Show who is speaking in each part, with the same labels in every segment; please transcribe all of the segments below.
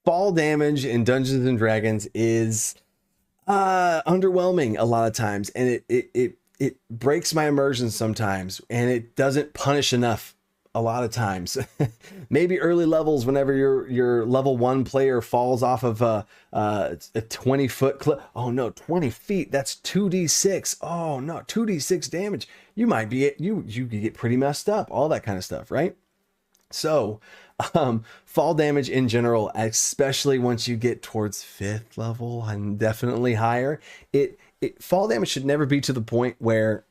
Speaker 1: fall damage in Dungeons and Dragons is underwhelming a lot of times, and it breaks my immersion sometimes, and it doesn't punish enough a lot of times. Maybe early levels, whenever your level 1 player falls off of a 20-foot cliff. Oh no, 20 feet, that's 2d6. Oh no, 2d6 damage. You might be you could get pretty messed up, all that kind of stuff, right? So fall damage in general, especially once you get towards 5th level and definitely higher, fall damage should never be to the point where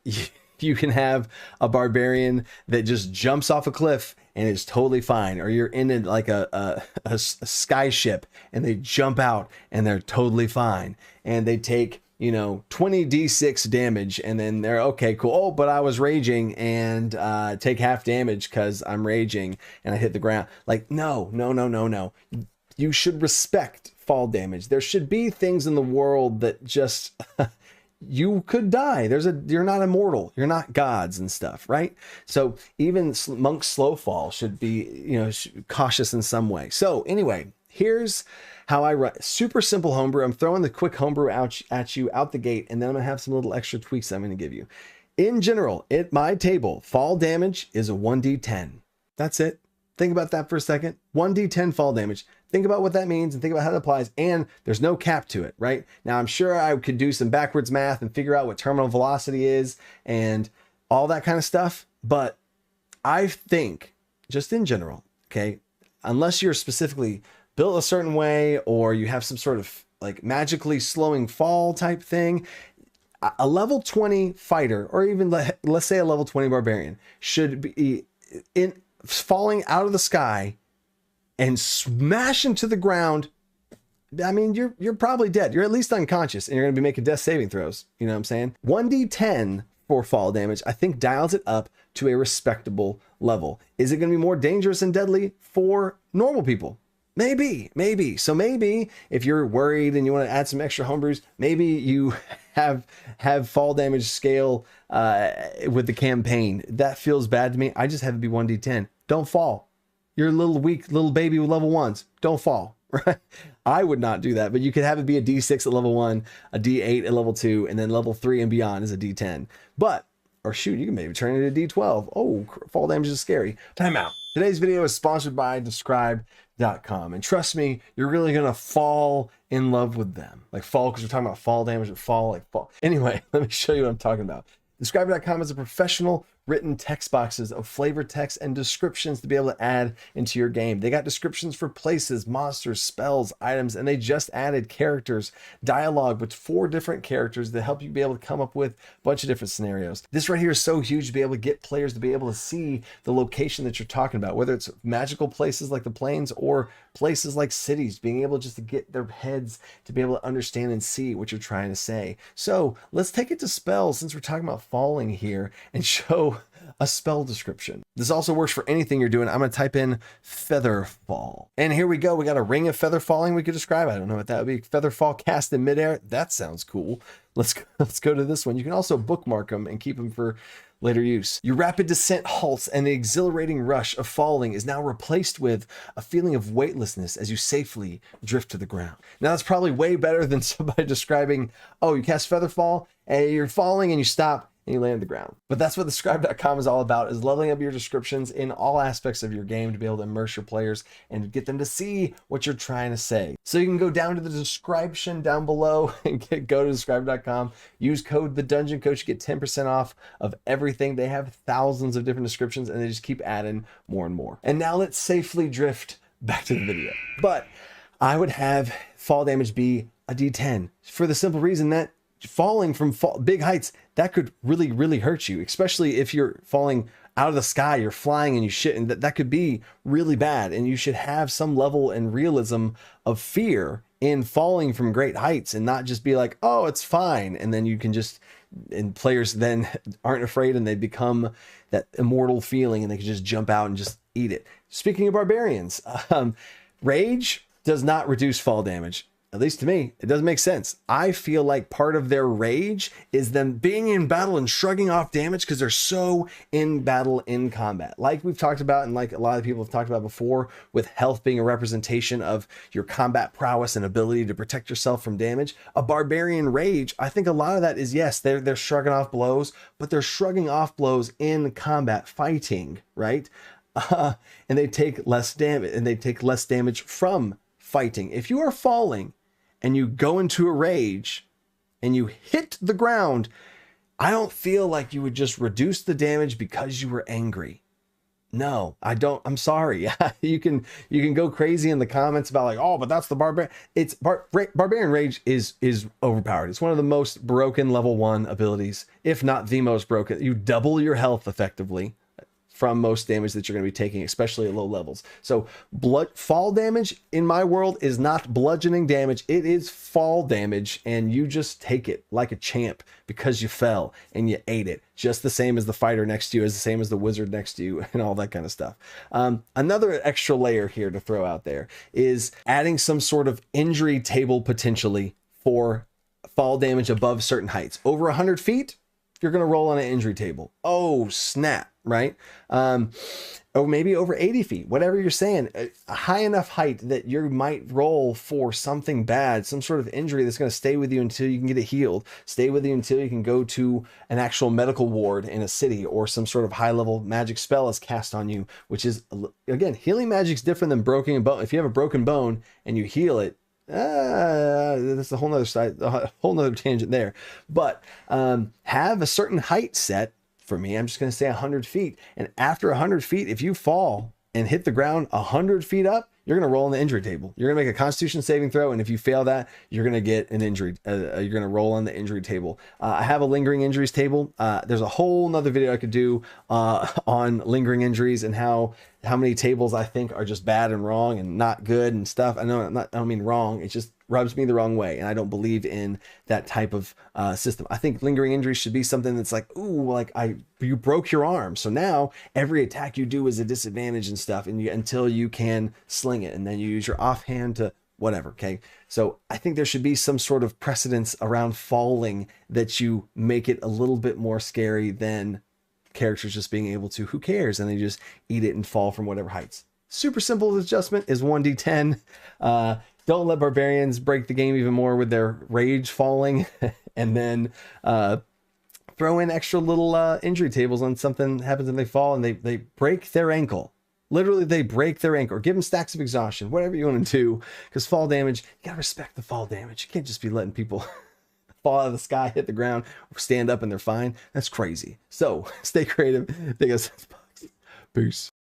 Speaker 1: you can have a barbarian that just jumps off a cliff and is totally fine, or you're in like a sky ship and they jump out and they're totally fine, and they take 20d6 damage, and then they're okay, cool. Oh, but I was raging and take half damage because I'm raging and I hit the ground. Like, no. You should respect fall damage. There should be things in the world that just you could die. You're not immortal. You're not gods and stuff, right? So even monk's slow fall should be, cautious in some way. So anyway, here's how I run. Super simple homebrew. I'm throwing the quick homebrew at you out the gate, and then I'm gonna have some little extra tweaks I'm gonna give you. In general, at my table, fall damage is a 1d10. That's it. Think about that for a second. 1d10 fall damage. Think about what that means and think about how that applies. And there's no cap to it, right? Now, I'm sure I could do some backwards math and figure out what terminal velocity is and all that kind of stuff. But I think, just in general, okay, unless you're specifically built a certain way or you have some sort of like magically slowing fall type thing, a level 20 fighter, or even let's say a level 20 barbarian, should be falling out of the sky and smash into the ground. I mean, you're probably dead. You're at least unconscious, and you're going to be making death saving throws. You know what I'm saying? 1d10 for fall damage, I think, dials it up to a respectable level. Is it going to be more dangerous and deadly for normal people? Maybe. So maybe if you're worried and you want to add some extra homebrews, maybe you have fall damage scale with the campaign. That feels bad to me. I just have it be 1d10. Don't fall. You're a little weak, little baby with level 1s. Don't fall, right? I would not do that, but you could have it be a d6 at level 1, a d8 at level 2, and then level 3 and beyond is a d10. Or shoot, you can maybe turn it into d12. Oh, fall damage is scary. Time out. Today's video is sponsored by Describe.com. And trust me, you're really going to fall in love with them. Like fall, because we're talking about fall damage, and fall. Anyway, let me show you what I'm talking about. Describe.com is a professional written text boxes of flavor text and descriptions to be able to add into your game. They got descriptions for places, monsters, spells, items, and they just added characters, dialogue with 4 different characters to help you be able to come up with a bunch of different scenarios. This right here is so huge to be able to get players to be able to see the location that you're talking about, whether it's magical places like the plains or places like cities, being able just to get their heads to be able to understand and see what you're trying to say. So let's take it to spells, since we're talking about falling here, and show a spell description. This also works for anything you're doing. I'm going to type in feather fall. And here we go. We got a ring of feather falling we could describe. I don't know what that would be. Feather fall cast in midair. That sounds cool. Let's go to this one. You can also bookmark them and keep them for later use. Your rapid descent halts, and the exhilarating rush of falling is now replaced with a feeling of weightlessness as you safely drift to the ground. Now that's probably way better than somebody describing, oh, you cast feather fall and you're falling and you stop and you land on the ground. But that's what Describe.com is all about, is leveling up your descriptions in all aspects of your game to be able to immerse your players and get them to see what you're trying to say. So you can go down to the description down below and go to Describe.com, use code The Dungeon Coach, get 10% off of everything. They have thousands of different descriptions and they just keep adding more and more. And now let's safely drift back to the video. But I would have fall damage be a d10 for the simple reason that falling from big heights, that could really hurt you, especially if you're falling out of the sky, you're flying and you shit, and that could be really bad. And you should have some level and realism of fear in falling from great heights, and not just be like, oh, it's fine, and then you can just, and players then aren't afraid and they become that immortal feeling and they can just jump out and just eat it. Speaking of barbarians, rage does not reduce fall damage. At least to me, it doesn't make sense. I feel like part of their rage is them being in battle and shrugging off damage because they're so in battle, in combat. Like we've talked about, and like a lot of people have talked about before, with health being a representation of your combat prowess and ability to protect yourself from damage. A barbarian rage, I think a lot of that is, yes, they're shrugging off blows, but they're shrugging off blows in combat fighting, right? And they take less damage, and they take less damage from fighting. If you are falling and you go into a rage and you hit the ground, I don't feel like you would just reduce the damage because you were angry. No, I don't. I'm sorry. You can go crazy in the comments about like, oh, but that's the barbarian. It's barbarian rage is overpowered. It's one of the most broken level 1 abilities, if not the most broken. You double your health effectively from most damage that you're going to be taking, especially at low levels. So fall damage in my world is not bludgeoning damage. It is fall damage, and you just take it like a champ because you fell and you ate it. Just the same as the fighter next to you, is the same as the wizard next to you, and all that kind of stuff. Another extra layer here to throw out there is adding some sort of injury table potentially for fall damage above certain heights. Over 100 feet, you're going to roll on an injury table. Oh, snap, right? Or maybe over 80 feet, whatever you're saying, a high enough height that you might roll for something bad, some sort of injury that's going to stay with you until you can get it healed, stay with you until you can go to an actual medical ward in a city, or some sort of high level magic spell is cast on you, which is, again, healing magic's different than broken a bone. If you have a broken bone and you heal it, that's a whole nother side, a whole nother tangent there. But have a certain height set. For me, I'm just going to say 100 feet. And after 100 feet, if you fall and hit the ground 100 feet up, you're going to roll on the injury table. You're going to make a Constitution saving throw, and if you fail that, you're going to get an injury. You're going to roll on the injury table. I have a lingering injuries table. There's a whole nother video I could do on lingering injuries and how many tables I think are just bad and wrong and not good and stuff. I don't mean wrong. It just rubs me the wrong way, and I don't believe in that type of system. I think lingering injuries should be something that's like, ooh, like you broke your arm, so now every attack you do is a disadvantage and stuff, and until you can sling it, and then you use your offhand to whatever. Okay, so I think there should be some sort of precedence around falling that you make it a little bit more scary than characters just being able to, who cares, and they just eat it and fall from whatever heights. Super simple adjustment is 1d10. Don't let barbarians break the game even more with their rage falling, and then throw in extra little injury tables on something happens and they fall and they break their ankle. Literally, they break their ankle, or give them stacks of exhaustion, whatever you want to do, because fall damage, you gotta respect the fall damage. You can't just be letting people fall out of the sky, hit the ground, or stand up and they're fine. That's crazy. So stay creative. Peace.